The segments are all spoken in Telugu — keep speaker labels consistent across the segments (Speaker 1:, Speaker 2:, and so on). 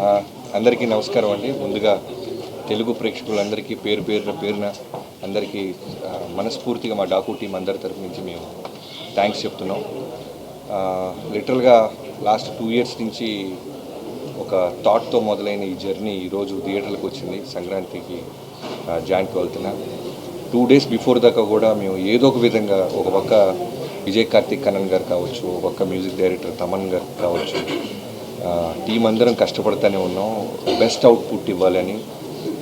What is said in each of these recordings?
Speaker 1: అందరికీ నమస్కారం అండి. ముందుగా తెలుగు ప్రేక్షకులందరికీ పేరున అందరికీ మనస్ఫూర్తిగా మా డాకు టీం అందరి తరపు నుంచి మేము థ్యాంక్స్ చెప్తున్నాం. లిటరల్గా లాస్ట్ 2 years నుంచి ఒక థాట్తో మొదలైన ఈ జర్నీ ఈరోజు థియేటర్లకు వచ్చింది. సంక్రాంతికి జాయింట్కి వెళ్తున్నా. 2 days బిఫోర్ దాకా కూడా మేము ఏదో ఒక విధంగా ఒక పక్క విజయ్ కార్తిక్ కన్నన్ గారు కావచ్చు, ఒక పక్క మ్యూజిక్ డైరెక్టర్ తమన్ గారు కావచ్చు, టీం అందరం కష్టపడుతూనే ఉన్నాం బెస్ట్ అవుట్పుట్ ఇవ్వాలని.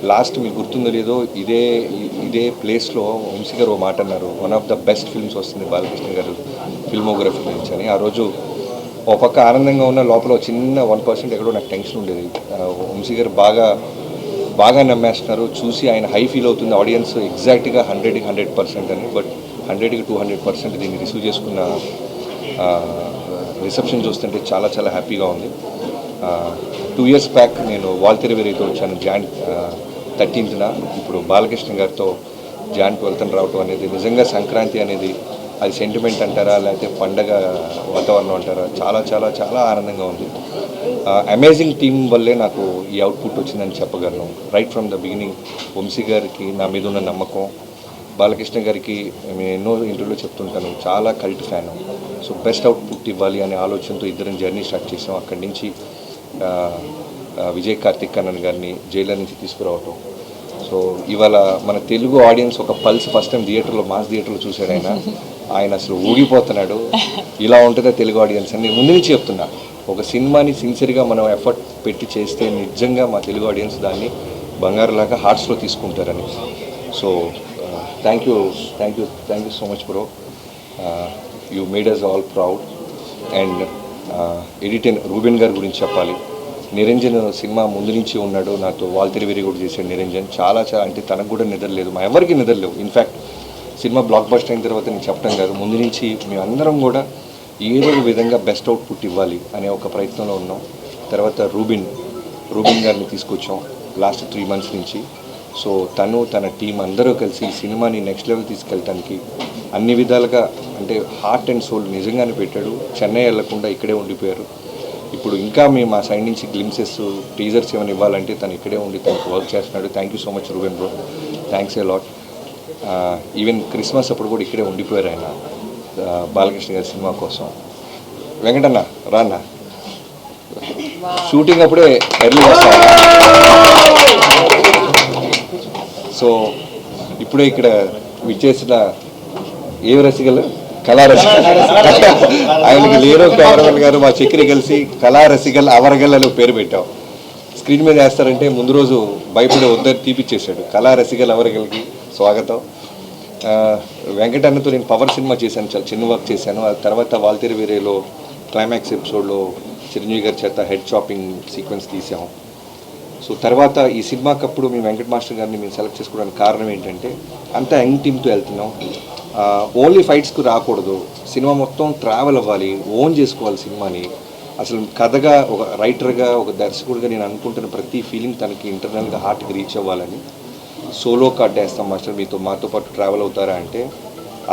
Speaker 1: లాస్ట్ మీకు గుర్తుందో లేదో ఇదే ప్లేస్లో వంశీ గారు మాట అన్నారు, one of the best films వస్తుంది బాలకృష్ణ గారు ఫిల్మోగ్రఫీ నుంచి అని. ఆ రోజు ఒక పక్క ఆనందంగా ఉన్న లోపల చిన్న 1% ఎక్కడో నాకు టెన్షన్ ఉండేది. వంశీ గారు బాగా నమ్మేస్తున్నారు, చూసి ఆయన హై ఫీల్ అవుతుంది ఆడియన్స్ ఎగ్జాక్ట్గా 100కి 100% అని. బట్ 100కి 200% దీన్ని రిసీవ్ చేసుకున్న రిసెప్షన్ చూస్తుంటే చాలా చాలా హ్యాపీగా ఉంది. 2 years బ్యాక్ నేను వాల్తెరవేరితో వచ్చాను Jan 13th. ఇప్పుడు బాలకృష్ణ గారితో Jan 12th రావటం అనేది నిజంగా సంక్రాంతి అనేది అది సెంటిమెంట్ అంటారా లేకపోతే పండగ వాతావరణం అంటారా, చాలా చాలా చాలా ఆనందంగా ఉంది. అమేజింగ్ టీం వల్లే నాకు ఈ అవుట్పుట్ వచ్చిందని చెప్పగలను. Right from the beginning Vamshi గారికి నా మీద ఉన్న నమ్మకం, బాలకృష్ణ గారికి నేను ఎన్నో ఇంటర్వ్యూలో చెప్తుంటాను చాలా cult fan. So best output ఇవ్వాలి అనే ఆలోచనతో ఇద్దరం జర్నీ స్టార్ట్ చేసాం. అక్కడి నుంచి విజయ్ కార్తిక్ కన్నన్ గారిని జైలర్ నుంచి తీసుకురావటం. సో ఇవాళ మన తెలుగు ఆడియన్స్ ఒక పల్స్ ఫస్ట్ టైం థియేటర్లో మాస్ థియేటర్లో చూశాడు ఆయన అసలు ఊగిపోతున్నాడు. ఇలా ఉంటుందా తెలుగు ఆడియన్స్ అని ముందు నుంచి చెప్తున్నా. ఒక సినిమాని సిన్సియర్గా మనం ఎఫర్ట్ పెట్టి చేస్తే నిజంగా మా తెలుగు ఆడియన్స్ దాన్ని బంగారులాగా హార్ట్స్లో తీసుకుంటారని. So thank you so much bro. You made us all proud. And editor Ruben గారి గురించి చెప్పాలి. నిరంజన్ సినిమా ముందు నుంచి ఉన్నాడు నాతో, వాల్తెరవేరి కూడా చేశాడు నిరంజన్. చాలా అంటే తనకు కూడా నిద్రలేదు, మా ఎవరికి నిద్రలేవు. ఇన్ఫ్యాక్ట్ సినిమా బ్లాక్ బస్టర్ అయిన తర్వాత నేను చెప్పడం కాదు, ముందు నుంచి మేమందరం కూడా ఏదో ఒక విధంగా బెస్ట్ అవుట్పుట్ ఇవ్వాలి అనే ఒక ప్రయత్నంలో ఉన్నాం. తర్వాత రూబిన్ గారిని తీసుకొచ్చాం లాస్ట్ 3 months నుంచి. సో తన టీం అందరూ కలిసి ఈ సినిమాని నెక్స్ట్ లెవెల్ తీసుకెళ్ళటానికి అన్ని విధాలుగా అంటే హార్ట్ అండ్ సోల్ నిజంగానే పెట్టాడు. చెన్నై వెళ్లకుండా ఇక్కడే ఉండిపోయారు. ఇప్పుడు ఇంకా మేము మా సైడ్ నుంచి గ్లిమ్సెస్ టీజర్స్ ఏమైనా ఇవ్వాలంటే తను ఇక్కడే ఉండి తనకు వర్క్ చేస్తున్నాడు. Thank you so much Reuben bro, thanks a lot. Even Christmas అప్పుడు కూడా ఇక్కడే ఉండిపోయారు ఆయన బాలకృష్ణ గారి సినిమా కోసం. వెంకటన్న రాన్న షూటింగ్ అప్పుడే ఎర్లీ వస్తాను. సో ఇప్పుడే ఇక్కడ విచ్చేసిన ఏ రసికలు కళారసికల్ ఆయనకి లేరో కెమెరామెన్ గారు మా చక్రి కలిసి కళారసికల్ అవరగల్ అని పేరు పెట్టాం. స్క్రీన్ మీద వేస్తారంటే ముందు రోజు భయపడి వద్దని తీపిచ్చేసాడు. కళారసికల్ అవరగల్కి స్వాగతం. వెంకటన్నతో నేను పవర్ సినిమా చేశాను, చాలా చిన్న వర్క్ చేశాను. ఆ తర్వాత వాల్తెరవేరిలో క్లైమాక్స్ ఎపిసోడ్లో చిరంజీవి గారి చేత హెడ్ చాపింగ్ సీక్వెన్స్ తీసాం. సో తర్వాత ఈ సినిమాకి అప్పుడు మేము వెంకట మాస్టర్ గారిని మేము సెలెక్ట్ చేసుకోవడానికి కారణం ఏంటంటే అంతా యంగ్ టీమ్తో వెళ్తున్నాం. ఓన్లీ ఫైట్స్కు రాకూడదు, సినిమా మొత్తం ట్రావెల్ అవ్వాలి, ఓన్ చేసుకోవాలి సినిమాని. అసలు కథగా ఒక రైటర్గా ఒక దర్శకుడిగా నేను అనుకుంటున్న ప్రతి ఫీలింగ్ తనకి ఇంటర్నల్గా హార్ట్కి రీచ్ అవ్వాలని సోలో కార్డ్ వేస్తాం మాస్టర్, మాతో పాటు ట్రావెల్ అవుతారా అంటే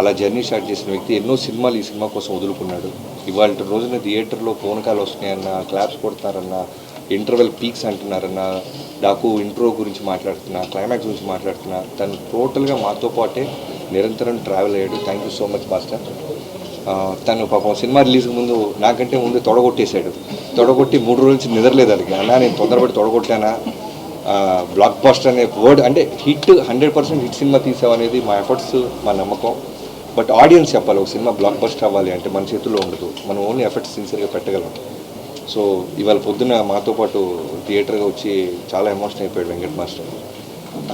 Speaker 1: అలా జర్నీ స్టార్ట్ చేసిన వ్యక్తి ఎన్నో సినిమాలు ఈ సినిమా కోసం వదులుకున్నాడు. ఇవాళ రోజున థియేటర్లో ఫోన్ కాల్ వస్తున్నాయన్నా, క్లాప్స్ కొడతారన్నా, ఇంటర్వెల్ పీక్స్ అంటున్నారన్నా, డాకు ఇంట్రో గురించి మాట్లాడుతున్నా, క్లైమాక్స్ గురించి మాట్లాడుతున్నా, తను టోటల్గా మాతో పాటే నిరంతరం ట్రావెల్ అయ్యాడు. Thank you so much master. తను పాపం సినిమా రిలీజ్కి ముందు నాకంటే ముందు తొడగొట్టేశాడు. తొడగొట్టి 3 రోజుల నుంచి నిద్రలేదు. అది అన్నా నేను తొందరపడి తొడగొట్టానా, బ్లాక్ బస్టర్ అనే వర్డ్ అంటే హిట్ 100% హిట్ సినిమా తీసామనేది మా ఎఫర్ట్స్, మా నమ్మకం. బట్ ఆడియన్స్ చెప్పాలి ఒక సినిమా బ్లాక్ బస్టర్ అవ్వాలి అంటే మన చేతుల్లో ఉండదు, మనం ఓన్లీ ఎఫర్ట్స్ సిన్సియర్గా పెట్టగలం. సో ఇవాళ పొద్దున్న మాతో పాటు థియేటర్గా వచ్చి చాలా ఎమోషన్ అయిపోయాడు వెంకట్ మాస్టర్.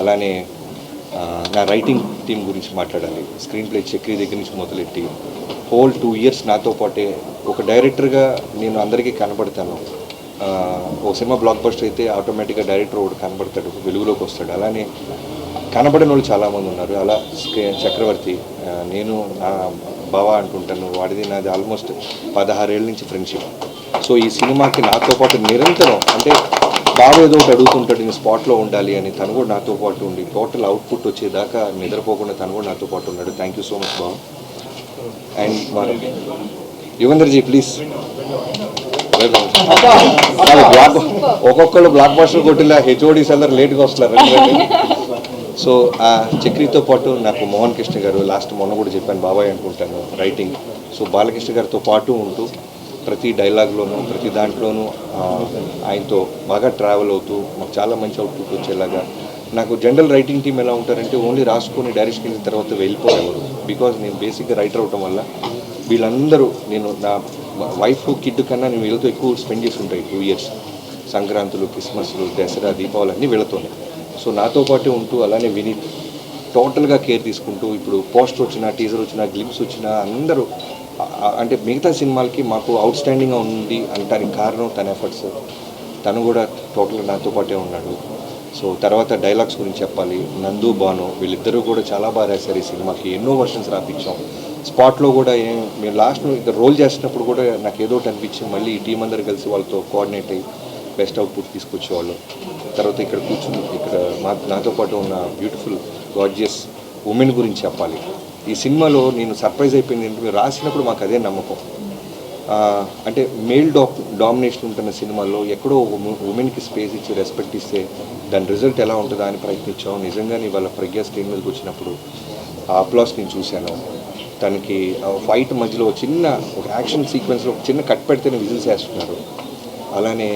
Speaker 1: అలానే నా రైటింగ్ టీం గురించి మాట్లాడాలి. స్క్రీన్ ప్లే చక్రి దగ్గర నుంచి మొదలెట్టి హోల్ 2 years నాతో పాటే ఒక డైరెక్టర్గా నేను అందరికీ కనపడతాను. ఒక సినిమా బ్లాక్ బస్టర్ అయితే ఆటోమేటిక్గా డైరెక్టర్ ఒకటి కనపడతాడు, వెలుగులోకి వస్తాడు. అలానే కనపడిన వాళ్ళు చాలామంది ఉన్నారు. అలా చక్రవర్తి, నేను నా బావ అంటుంటాను, వాడిది నాది ఆల్మోస్ట్ 16 ఏళ్ళ నుంచి ఫ్రెండ్షిప్. సో ఈ సినిమాకి నాతో పాటు నిరంతరం అంటే బాగా ఏదో ఒకటి అడుగుతుంటాడు, నేను స్పాట్లో ఉండాలి అని. తను కూడా నాతో పాటు ఉండి టోటల్ అవుట్పుట్ వచ్చేదాకా నిద్రపోకుండా తను కూడా నాతో పాటు ఉన్నాడు. థ్యాంక్ యూ సో మచ్ బాబు. And Yugandhar ji please block ఒక్కొక్కళ్ళు బ్లాక్ బాస్టర్ కొట్టిన హెచ్ఓడీస్ అందరు లేట్గా వస్తున్నారు. సో ఆ చక్రితో పాటు నాకు మోహన్ కృష్ణ గారు లాస్ట్ మొన్న కూడా చెప్పాను బాబాయ్ అనుకుంటాను రైటింగ్. సో బాలకృష్ణ గారితో పాటు ఉంటూ ప్రతి డైలాగ్లోనూ ప్రతి దాంట్లోనూ ఆయనతో బాగా ట్రావెల్ అవుతూ మాకు చాలా మంచి అవుట్పుట్ వచ్చేలాగా. నాకు జనరల్ రైటింగ్ టీం ఎలా ఉంటారంటే ఓన్లీ రాసుకొని డైరెక్షన్ వెళ్ళిన తర్వాత వెళ్ళిపోయేవారు. బికాజ్ నేను బేసిక్గా రైటర్ అవటం వల్ల వీళ్ళందరూ నేను నా వైఫ్ కిడ్ కన్నా నేను వీళ్ళతో ఎక్కువ స్పెండ్ చేసి ఉంటాయి 2 years. సంక్రాంతులు, క్రిస్మస్లు, దసరా, దీపావళి అన్నీ వీళ్ళతోనే. సో నాతో పాటే ఉంటూ అలానే విని టోటల్గా కేర్ తీసుకుంటూ ఇప్పుడు పోస్టర్ వచ్చినా టీజర్ వచ్చినా గ్లిమ్స్ వచ్చినా అందరూ అంటే మిగతా సినిమాలకి మాకు అవుట్ స్టాండింగ్గా ఉంది అనటానికి కారణం తన ఎఫర్ట్స్. తను కూడా టోటల్గా నాతో పాటే ఉన్నాడు. సో తర్వాత డైలాగ్స్ గురించి చెప్పాలి. నందు, బాను వీళ్ళిద్దరూ కూడా చాలా బాగా రాశారు ఈ సినిమాకి. ఎన్నో వర్షన్స్ రాపించాం. స్పాట్లో కూడా మేము లాస్ట్ ఇక్కడ రోల్ చేసినప్పుడు కూడా నాకు ఏదో ఒకటి అనిపించి మళ్ళీ ఈ టీం అందరు కలిసి వాళ్ళతో కోఆర్డినేట్ అయ్యి బెస్ట్ అవుట్పుట్ తీసుకొచ్చేవాళ్ళు. తర్వాత ఇక్కడ కూర్చుని ఇక్కడ నాతో పాటు ఉన్న బ్యూటిఫుల్ గార్జియస్ ఉమెన్ గురించి చెప్పాలి. ఈ సినిమాలో నేను సర్ప్రైజ్ అయిపోయింది ఏంటంటే మీరు రాసినప్పుడు మాకు అదే నమ్మకం. అంటే మేల్ డామినేషన్ ఉంటున్న సినిమాల్లో ఎక్కడో ఉమెన్కి స్పేస్ ఇచ్చి రెస్పెక్ట్ ఇస్తే దాని రిజల్ట్ ఎలా ఉంటుందా అని ప్రయత్నించాం. నిజంగానే వాళ్ళ ప్రజ్ఞ స్క్రీన్ మీదకి వచ్చినప్పుడు ఆ అప్లాస్ నేను చూశాను. తనకి ఫైట్ మధ్యలో చిన్న ఒక యాక్షన్ సీక్వెన్స్లో ఒక చిన్న కట్ పెడితేనే విజిల్స్ వేస్తున్నారు. అలానే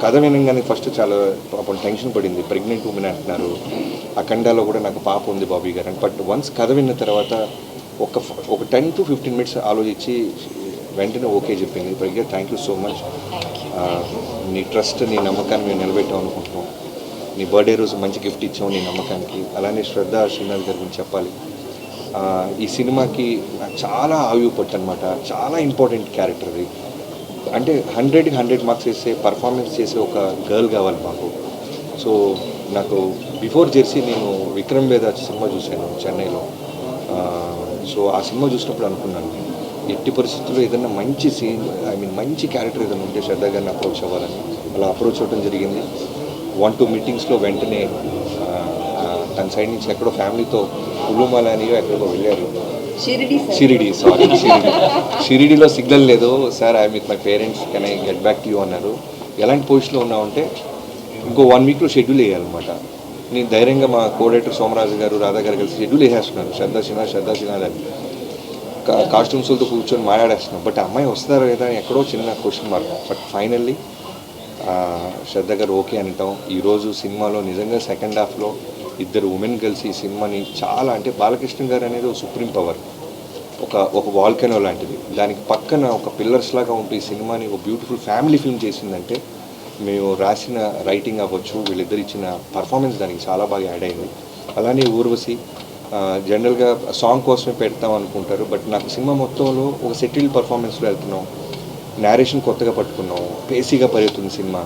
Speaker 1: కథ వినగానే ఫస్ట్ చాలా పాపం టెన్షన్ పడింది. ప్రెగ్నెంట్ ఉమెన్ అంటున్నారు. అఖండాలో కూడా నాకు పాప ఉంది బాబీ గారు. బట్ వన్స్ కథ విన్న తర్వాత ఒక 10 to 15 minutes ఆలోచించి వెంటనే ఓకే చెప్పింది. ప్రజ్ఞ థ్యాంక్ యూ సో మచ్. నీ ట్రస్ట్, నీ నమ్మకాన్ని మేము నిలబెట్టాం అనుకుంటున్నాం. నీ బర్త్డే రోజు మంచి గిఫ్ట్ ఇచ్చాం నీ నమ్మకానికి. అలానే శ్రద్ధ శ్రీనాథ్ గారి గురించి చెప్పాలి. ఈ సినిమాకి నాకు చాలా ఆయుపట్టు అనమాట. చాలా ఇంపార్టెంట్ క్యారెక్టర్ అది. అంటే 100కి 100 మార్క్స్ వేసే పర్ఫార్మెన్స్ చేసే ఒక గర్ల్ కావాలి మాకు. సో నాకు బిఫోర్ జెర్సీ నేను విక్రమ్ వేద సినిమా చూశాను చెన్నైలో. సో ఆ సినిమా చూసినప్పుడు అనుకున్నాను ఎట్టి పరిస్థితుల్లో ఏదైనా మంచి సీన్ మంచి క్యారెక్టర్ ఏదైనా ఉంటే శ్రద్ధ గారిని అప్రోచ్ అవ్వాలని. అలా అప్రోచ్ అవ్వడం జరిగింది. 1-2 మీటింగ్స్లో వెంటనే తన సైడ్ నుంచి ఎక్కడో ఫ్యామిలీతో కులుమలానియో ఎక్కడికో వెళ్ళారు. షిరిడీలో సిగ్నల్ లేదు sir, I with my parents, can I get back to you అన్నారు. ఎలాంటి పొజిషన్లో ఉన్నామంటే ఇంకో 1 weekలో షెడ్యూల్ వేయాలన్నమాట. నేను ధైర్యంగా మా కోడైరెక్టర్ సోమరాజు గారు, రాధా గారు కలిసి షెడ్యూల్ వేసేస్తున్నాను. శ్రద్ధా సిన్హా అని కాస్ట్యూమ్స్లతో కూర్చొని మాట్లాడేస్తున్నాం. బట్ అమ్మాయి వస్తారా లేదా ఎక్కడో చిన్న క్వశ్చన్ మార్క్. బట్ ఫైనల్లీ శ్రద్ధ గారు ఓకే అంటాం. ఈరోజు సినిమాలో నిజంగా సెకండ్ హాఫ్లో ఇద్దరు ఉమెన్ కలిసి ఈ సినిమాని చాలా అంటే బాలకృష్ణ గారు అనేది ఒక సుప్రీం పవర్, ఒక వాల్కెనో లాంటిది. దానికి పక్కన ఒక పిల్లర్స్ లాగా ఉంటూ ఈ సినిమాని ఒక బ్యూటిఫుల్ ఫ్యామిలీ ఫిల్మ్ చేసిందంటే మేము రాసిన రైటింగ్ అవ్వచ్చు, వీళ్ళిద్దరు ఇచ్చిన పర్ఫార్మెన్స్ దానికి చాలా బాగా యాడ్ అయింది. అలానే ఊర్వశి జనరల్గా సాంగ్ కోసమే పెడతాం అనుకుంటారు. బట్ నాకు సినిమా మొత్తంలో ఒక సెటిల్డ్ పర్ఫార్మెన్స్లో వెళ్తున్నాం. నేరేషన్ కొత్తగా పట్టుకున్నాం. పేసీగా పరిగెత్తుంది సినిమా.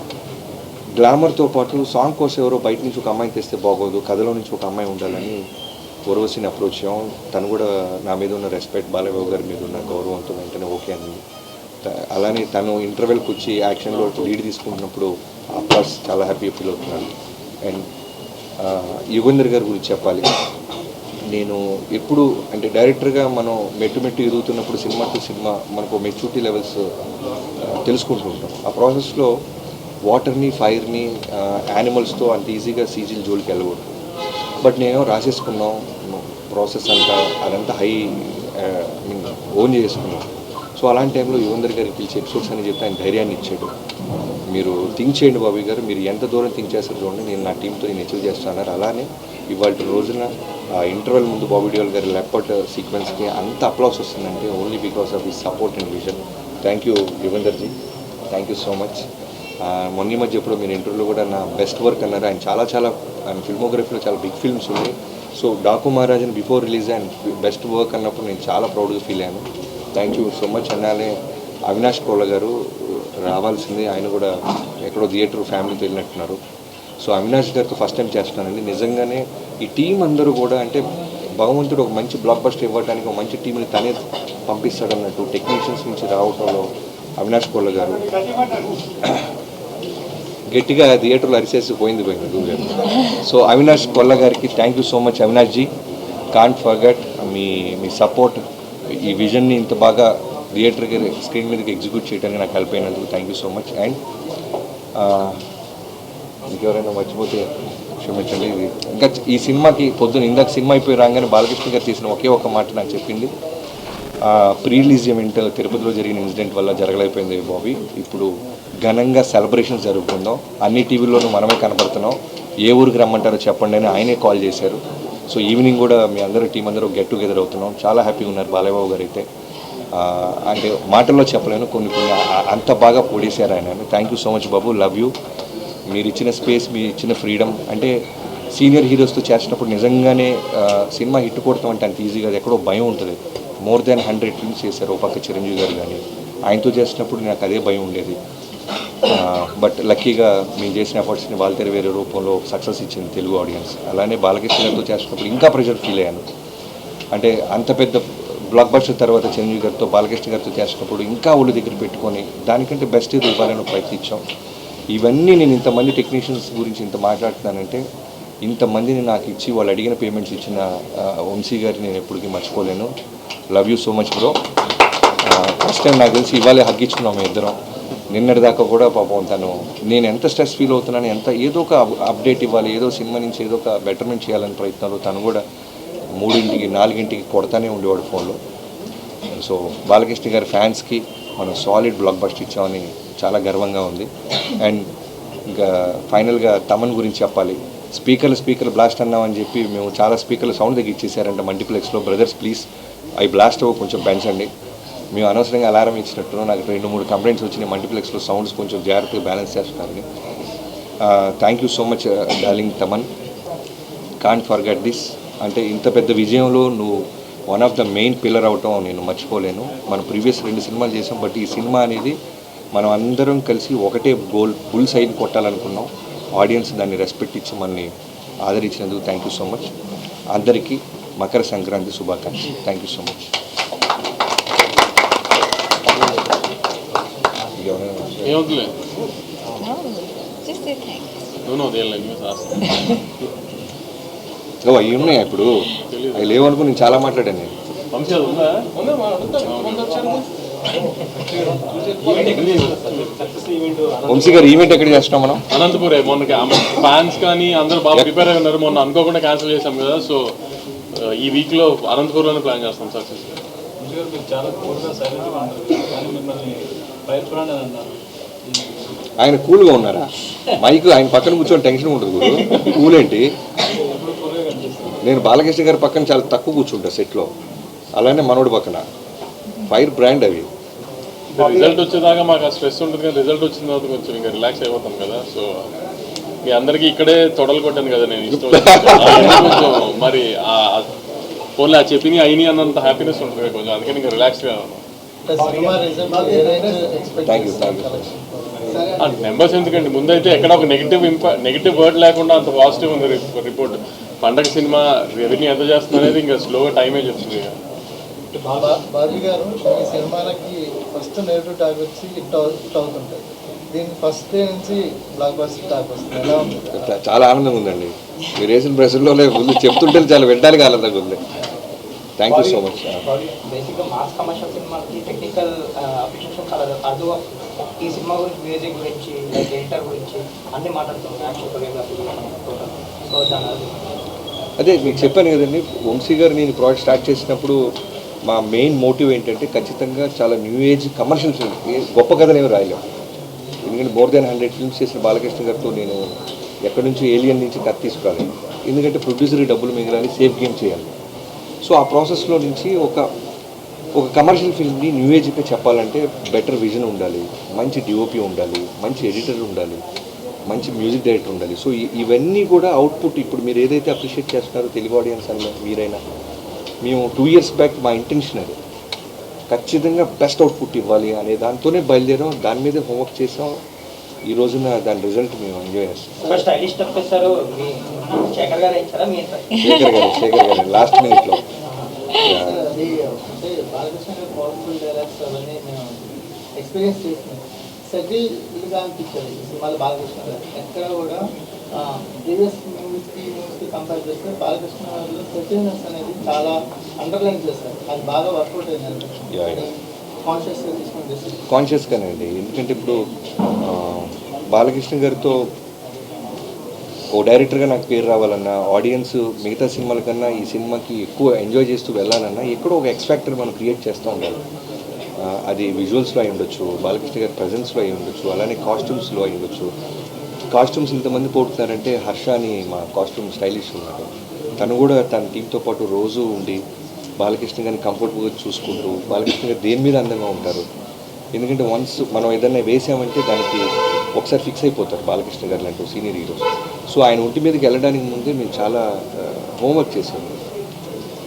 Speaker 1: గ్లామర్తో పాటు సాంగ్ కోసం ఎవరో బయట నుంచి ఒక అమ్మాయిని తెస్తే బాగోదు, కథలో నుంచి ఒక అమ్మాయి ఉండాలని ఊర్వశిని అప్రోచ్ అయ్యాం. తను కూడా నా మీద ఉన్న రెస్పెక్ట్, బాలబాబు గారి మీద ఉన్న గౌరవంతో వెంటనే ఓకే అనింది. అలానే తను ఇంటర్వెల్కి వచ్చి యాక్షన్లో లీడ్ తీసుకుంటున్నప్పుడు ప్లస్ చాలా హ్యాపీ ఫీల్ అవుతున్నాను. అండ్ యుగేందర్ గారి గురించి చెప్పాలి. నేను ఎప్పుడు అంటే డైరెక్టర్గా మనం మెట్టు ఎదుగుతున్నప్పుడు సినిమా టు సినిమా మనకు మెచ్యూరిటీ లెవెల్స్ తెలుసుకుంటూ ఉంటాం. ఆ ప్రాసెస్లో వాటర్ని, ఫైర్ని, యానిమల్స్తో అంత ఈజీగా సీజీల జోలికి వెళ్ళకూడదు. బట్ నేను రాసేసుకున్నాం ప్రాసెస్ అంతా, అదంతా ఓన్ చేసుకున్నాం. సో అలాంటి టైంలో యుగేందర్ గారికి పిలిచి ఎపిసోడ్స్ అని చెప్పి ఆయన ధైర్యాన్ని ఇచ్చాడు. మీరు థింక్ చేయండి బాబీ గారు, మీరు ఎంత దూరం థింక్ చేస్తారు చూడండి, నేను నా టీంతో నేను అచీవ్ చేస్తాను. అలానే ఇవాళ రోజున ఇంటర్వెల్ ముందు బాబీ డియోల్ గారి లెపర్ట్ సీక్వెన్స్కి అంత అప్లాస్ వస్తుందంటే only because of his support and vision. Thank you Yugenderji, thank you so much. మొన్న మధ్య ఎప్పుడు మీరు ఇంటర్వ్యూలో కూడా నా బెస్ట్ వర్క్ అన్నారు. ఆయన ఫిల్మోగ్రఫీలో చాలా బిగ్ ఫిల్మ్స్ ఉన్నాయి. సో డాకు మహారాజన్ before release and best work అన్నప్పుడు నేను చాలా ప్రౌడ్గా ఫీల్ అయ్యాను. Thank you so much. అన్నాలే అవినాష్ కోళ్ళ గారు రావాల్సింది, ఆయన కూడా ఎక్కడో థియేటర్ ఫ్యామిలీతో వెళ్ళినట్టున్నారు. సో అవినాష్ గారితో ఫస్ట్ టైం చేస్తున్నానండి. నిజంగానే ఈ టీం అందరూ కూడా అంటే భగవంతుడు ఒక మంచి బ్లాక్ బస్టర్ ఇవ్వడానికి ఒక మంచి టీంని తనే పంపిస్తాడన్నట్టు టెక్నీషియన్స్ నుంచి రావటంలో అవినాష్ కోళ్ళ గారు గట్టిగా థియేటర్లో అరిసేసి పోయింది గురుగారు. సో అవినాష్ కొల్ల గారికి thank you so much. Avinash ji, can't forget మీ సపోర్ట్, ఈ విజన్ని ఇంత బాగా థియేటర్కి స్క్రీన్ మీదకి ఎగ్జిక్యూట్ చేయడానికి నాకు హెల్ప్ అయినందుకు thank you so much. And ఇంకెవరైనా మర్చిపోతే క్షమించండి. ఇది ఇంకా ఈ సినిమాకి పొద్దున్న ఇందాక సినిమా అయిపోయి రాగానే బాలకృష్ణ గారు చేసిన ఒకే ఒక మాట నాకు చెప్పింది, ప్రీ రిలీజ్ ఈవెంట్ తిరుపతిలో జరిగిన ఇన్సిడెంట్ వల్ల జరగలేకపోయింది బాబీ, ఇప్పుడు ఘనంగా సెలబ్రేషన్స్ జరుగుతుందాం, అన్ని టీవీల్లోనూ మనమే కనపడుతున్నాం, ఏ ఊరికి రమ్మంటారో చెప్పండి అని ఆయనే కాల్ చేశారు. సో ఈవినింగ్ కూడా మీ అందరూ టీం అందరూ గెట్ టుగెదర్ అవుతున్నాం. చాలా హ్యాపీగా ఉన్నారు బాలయ్య బాబు గారు అయితే. అంటే మాటల్లో చెప్పలేను, కొన్ని అంత బాగా పొడిశారు ఆయన. Thank you so much Babu, love you. మీరు ఇచ్చిన స్పేస్, మీరు ఇచ్చిన ఫ్రీడమ్, అంటే సీనియర్ హీరోస్తో చేసినప్పుడు నిజంగానే సినిమా హిట్ కొడతాం అంటే అంత ఈజీగా ఎక్కడో భయం ఉంటుంది. మోర్ దాన్ 100 ఫిల్మ్స్ చేశారు ఓ పక్క చిరంజీవి గారు, కానీ ఆయనతో చేసినప్పుడు నాకు అదే భయం ఉండేది. బట్ లక్కీగా మేము చేసిన ఎఫర్ట్స్ని వాళ్ళ వేరే రూపంలో సక్సెస్ ఇచ్చింది తెలుగు ఆడియన్స్. అలానే బాలకృష్ణ గారితో చేసినప్పుడు ఇంకా ప్రెషర్ ఫీల్ అయ్యాను. అంటే అంత పెద్ద బ్లాక్ బస్టర్ తర్వాత చిరంజీవి గారితో బాలకృష్ణ గారితో చేసినప్పుడు ఇంకా ఊళ్ళ దగ్గర పెట్టుకొని దానికంటే బెస్ట్ ఇది ఇవ్వాలని ప్రయత్నించాం. ఇవన్నీ నేను ఇంతమంది టెక్నీషియన్స్ గురించి ఇంత మాట్లాడుతున్నానంటే, ఇంతమందిని నాకు ఇచ్చి వాళ్ళు అడిగిన పేమెంట్స్ ఇచ్చిన వంశీ గారిని నేను ఎప్పటికీ మర్చిపోలేను. Love you so much bro. First time నాకు తెలిసి ఇవాళే హగ్గించుకున్నాం మేము ఇద్దరం. నిన్నటి దాకా కూడా పాపం తను, నేను ఎంత స్ట్రెస్ ఫీల్ అవుతున్నాను, ఏదో ఒక అప్డేట్ ఇవ్వాలి, ఏదో సినిమా నుంచి ఏదో ఒక బెటర్మెంట్ చేయాలని ప్రయత్నాలు, తను కూడా 3ంటికి 4ంటికి కొడతానే ఉండేవాడు ఫోన్లో. సో బాలకృష్ణ గారి ఫ్యాన్స్కి మనం సాలిడ్ బ్లాక్ బస్టర్ ఇచ్చామని చాలా గర్వంగా ఉంది. అండ్ ఇంకా ఫైనల్గా తమన్ గురించి చెప్పాలి. స్పీకర్లు బ్లాస్ట్ అన్నామని చెప్పి మేము చాలా స్పీకర్లు సౌండ్ దగ్గర ఇచ్చేసారంట మల్టీప్లెక్స్లో. బ్రదర్స్ ప్లీజ్ అవి బ్లాస్ట్ అవ్వ కొంచెం పెంచండి. మేము అనవసరంగా అలారం ఇచ్చినట్టు నాకు 2-3 కంప్లైంట్స్ వచ్చినాయి, మల్టీప్లెక్స్లో సౌండ్స్ కొంచెం జాగ్రత్తగా బ్యాలెన్స్ చేస్తున్నారని. Thank you so much darling Thaman, can't forget this. అంటే ఇంత పెద్ద విజయంలో నువ్వు one of the main pillar అవటం నేను మర్చిపోలేను. మనం ప్రీవియస్ 2 సినిమాలు చేసాం, బట్ ఈ సినిమా అనేది మనం అందరం కలిసి ఒకటే గోల్, బుల్ సైడ్ కొట్టాలనుకున్నాం. ఆడియన్స్ దాన్ని రెస్పెక్ట్ ఇచ్చి మనల్ని ఆదరించినందుకు థ్యాంక్ యూ సో మచ్. అందరికీ మకర సంక్రాంతి శుభాకాంక్షలు. Thank you so much. అవి ఉన్నాయా ఇప్పుడు? అవి లేవనుకో నేను చాలా మాట్లాడాను. నేను వంశీ గారు ఈవెంట్ ఎక్కడ చేస్తున్నాం మనం?
Speaker 2: అనంతపురే. మొన్న ఫ్యాన్స్ కానీ అందరూ బాగా ప్రిపేర్ అయి ఉన్నారు. మొన్న అనుకోకుండా క్యాన్సిల్ చేశాం కదా, సో ఈ వీక్లో అనంతపూర్లోనే ప్లాన్ చేస్తాం సక్సెస్.
Speaker 1: ఆయన కూల్గా ఉన్నారా? మైక్ ఆయన పక్కన కూర్చొని టెన్షన్ ఉంటుంది. కూల్ ఏంటి? నేను బాలకృష్ణ గారి పక్కన చాలా తక్కువ కూర్చుంటా సెట్లో, అలానే మనోడి పక్కన. ఫైర్ బ్రాండ్ అవి.
Speaker 2: రిజల్ట్ వచ్చేదాకా మాకు ఆ స్ట్రెస్ ఉంటుంది, కానీ రిజల్ట్ వచ్చిన తర్వాత కొంచెం ఇంకా రిలాక్స్ అయిపోతాం కదా. సో మీ అందరికీ ఇక్కడే తొడలు కొట్టాను కదా నేను, ఇష్టం కొంచెం మరి ఓన్లీ ఆ చెప్పిన అయినాయి అన్నంత హ్యాపీనెస్ ఉంటుంది కొంచెం, అందుకని ఇంకా రిలాక్స్గా ఉన్నాం. నెంబర్స్ ఎందుకండి, ముందైతే ఎక్కడ ఒక నెగిటివ్ వర్డ్ లేకుండా అంత పాజిటివ్ ఉంది రిపోర్ట్. పండగ సినిమా రెవెన్యూ ఎంత చేస్తుంది అనేది ఇంకా స్లోగా టైమే చెప్తుంది.
Speaker 3: బాబీ గారు ఈ సినిమాలకి ఫస్ట్ నెగిటివ్ టాక్ వచ్చి హిట్ అవుతుంటుంది, దీనికి ఫస్ట్ డే నుంచి బ్లాక్ బస్టర్ టాక్ వస్తుంది, ఎలా ఉంది?
Speaker 1: చాలా ఆనందంగా ఉందండి. మీరు వేసిన ప్రశ్నలో ముందు చెప్తుంటే చాలా వినడానికి ఆనందంగా ఉంది. Thank you so much.
Speaker 4: బేసిక్గా మాస్ కమర్షియల్ సినిమాకి టెక్నికల్ అప్రిషియేషన్ చాలా అర్థం. ఈ సినిమా గురించి, మ్యూజిక్ గురించి, లైక్ ఎడిటర్ గురించి అన్నీ మాట్లాడుతున్నాం, యాక్షన్ కొరియోగ్రఫీ టోటల్. సో దాని
Speaker 1: అదే మీకు చెప్పాను కదండి, వంశీ గారు నేను ప్రాజెక్ట్ స్టార్ట్ చేసినప్పుడు మా మెయిన్ మోటివ్ ఏంటంటే ఖచ్చితంగా చాలా న్యూ ఏజ్ కమర్షియల్ ఫిల్మ్, గొప్ప కథలు ఏమి రాయలేము. ఎందుకంటే మోర్ దాన్ 100 ఫిల్మ్స్ చేసిన బాలకృష్ణ గారితో నేను ఎక్కడి నుంచి ఏలియన్ నుంచి కథ తీసుకురాలి. ఎందుకంటే ప్రొడ్యూసర్కి డబ్బులు మిగలాలి, సేఫ్ గేమ్ చేయాలి. సో ఆ ప్రాసెస్లో నుంచి ఒక కమర్షియల్ ఫిల్మ్ని న్యూ ఏజ్గా చెప్పాలంటే బెటర్ విజన్ ఉండాలి, మంచి డిఓపి ఉండాలి, మంచి ఎడిటర్ ఉండాలి, మంచి మ్యూజిక్ డైరెక్టర్ ఉండాలి. సో ఇవన్నీ కూడా అవుట్పుట్ ఇప్పుడు మీరు ఏదైతే అప్రిషియేట్ చేస్తున్నారో తెలుగు ఆడియన్స్ అని మీరైనా, మేము 2 years బ్యాక్ మా ఇంటెన్షన్ అది ఖచ్చితంగా బెస్ట్ అవుట్పుట్ ఇవ్వాలి అనే దాంతోనే బయలుదేరాం, దాని మీదే హోంవర్క్ చేసాం. ఈ రోజున దాని రిజల్ట్ మేము ఎంజాయ్ చేస్తాం. శేఖర్ గారు లాస్ట్ మినిట్లో
Speaker 3: బాలకృష్ణ గారు పవర్ఫుల్ డైలాగ్స్ అవన్నీ మేము ఎక్స్పీరియన్స్ చేసినాం. సెటిల్గా అనిపించారు ఈ సినిమాలో బాలకృష్ణ గారు. ఎక్కడ కూడా ప్రీవియస్ మూవీస్కి కంపేర్ చేస్తే బాలకృష్ణ గారిలో సెటిల్నెస్ అనేది చాలా అండర్లైన్ చేశారు, అది బాగా వర్కౌట్ అయింది. కాన్షియస్గా తీసుకుని డెసిషన్?
Speaker 1: కాన్షియస్గానండి. ఎందుకంటే ఇప్పుడు బాలకృష్ణ గారితో ఓ డైరెక్టర్గా నాకు పేరు రావాలన్నా, ఆడియన్స్ మిగతా సినిమాల కన్నా ఈ సినిమాకి ఎక్కువ ఎంజాయ్ చేస్తూ వెళ్ళాలన్నా ఎక్కడో ఒక ఎక్స్ ఫ్యాక్టర్ మనం క్రియేట్ చేస్తూ ఉండాలి. అది విజువల్స్లో అయి ఉండొచ్చు, బాలకృష్ణ గారి ప్రజెన్స్లో అయి ఉండొచ్చు, అలానే కాస్ట్యూమ్స్లో అయి ఉండొచ్చు. కాస్ట్యూమ్స్ ఇంతమంది పోతున్నారంటే హర్ష అని మా కాస్ట్యూమ్ స్టైలిష్ ఉన్నాడు, తను కూడా తన టీంతో పాటు రోజు ఉండి బాలకృష్ణ గారిని కంఫర్టబుల్గా చూసుకుంటూ, బాలకృష్ణ గారు దేని మీద అందంగా ఉంటారు. ఎందుకంటే వన్స్ మనం ఏదైనా వేసామంటే దానికి ఒకసారి ఫిక్స్ అయిపోతారు బాలకృష్ణ గారు లాంటి సీనియర్ హీరోస్. సో ఆయన ఒంటి మీదకి వెళ్ళడానికి ముందే మేము చాలా హోంవర్క్ చేసాము.